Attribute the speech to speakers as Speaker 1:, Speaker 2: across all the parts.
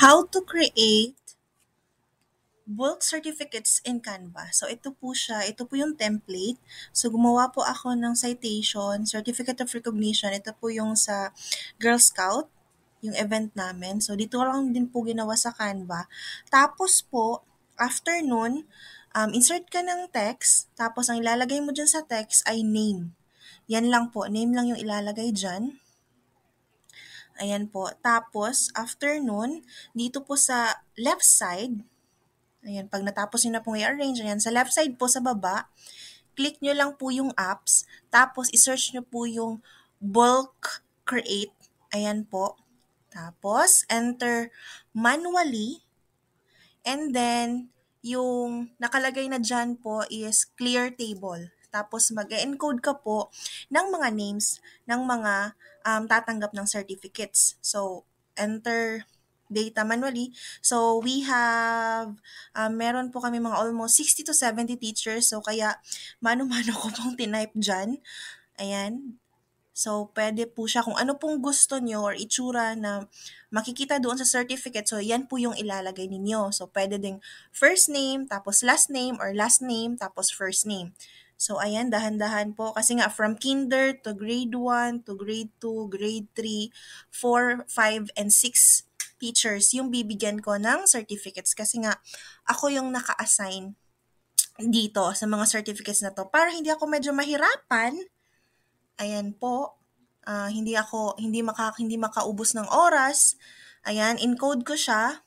Speaker 1: how to create bulk certificates in Canva. So, ito po siya. Ito po yung template. So, gumawa po ako ng citation, certificate of recognition. Ito po yung sa Girl Scout, yung event namin. So, dito lang din po ginawa sa Canva. Tapos po, after nun, insert ka ng text. Tapos, ang ilalagay mo dyan sa text ay name. Yan lang po. Name lang yung ilalagay dyan. Ayan po. Tapos, after nun, dito po sa left side, ayan, pag natapos nyo na pong i-arrange, ayan, sa left side po sa baba, click nyo lang po yung apps, tapos i-search nyo po yung bulk create, ayan po. Tapos, enter manually, and then, yung nakalagay na dyan po is clear table. Tapos, mag-encode ka po ng mga names ng mga tatanggap ng certificates. So, enter data manually. So, we have, meron po kami mga almost 60 to 70 teachers. So, kaya, mano-mano ko pong tinype dyan. Ayan. So, pwede po siya kung ano pong gusto nyo or itsura na makikita doon sa certificate. So, yan po yung ilalagay ninyo. So, pwede ding first name, tapos last name, or last name, tapos first name. So, ayan, dahan-dahan po. Kasi nga, from kinder to grade 1 to grade 2, grade 3, 4, 5, and 6 teachers yung bibigyan ko ng certificates. Kasi nga, ako yung naka-assign dito sa mga certificates na to para hindi ako medyo mahirapan. Ayan po. Hindi makaubos ng oras. Ayan, encode ko siya.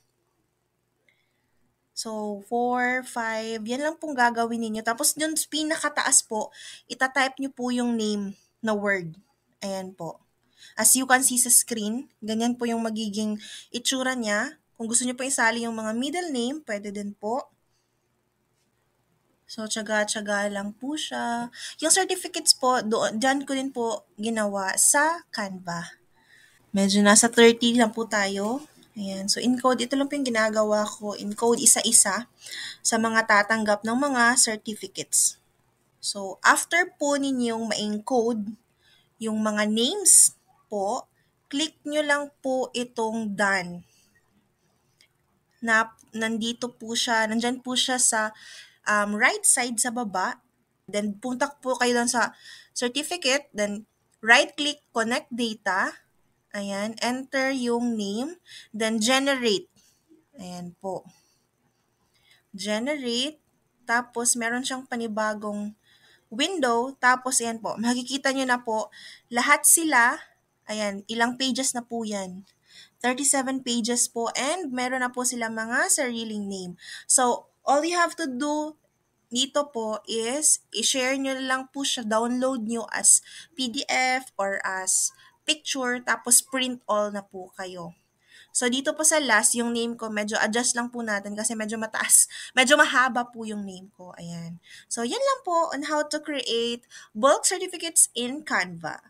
Speaker 1: So, 4, 5, yan lang pong gagawin ninyo. Tapos dun sa pinakataas po, itatype nyo po yung name na word. Ayan po. As you can see sa screen, ganyan po yung magiging itsura niya. Kung gusto nyo po isali yung mga middle name, pwede din po. So, tiyaga-tiyaga lang po siya. Yung certificates po, dyan ko din po ginawa sa Canva. Medyo nasa 30 lang po tayo. Ayan. So, encode, ito lang po yung ginagawa ko. Encode isa-isa sa mga tatanggap ng mga certificates. So, after po ninyong ma-encode yung mga names po, click nyo lang po itong done. Nandito po siya, nandyan po siya sa right side sa baba. Then, punta po kayo doon sa certificate. Then, right-click, connect data. Ayan, enter yung name. Then, generate. Ayan po. Generate. Tapos, meron siyang panibagong window. Tapos, ayan po. Makikita nyo na po, lahat sila, ayan, ilang pages na po yan. 37 pages po, and meron na po sila mga sariling name. So, all you have to do dito po is i-share nyo lang po siya, download nyo as PDF or as picture, tapos print all na po kayo. So, dito po sa last, yung name ko, medyo adjust lang po natin kasi medyo mataas, medyo mahaba po yung name ko. Ayan. So, yan lang po on how to create bulk certificates in Canva.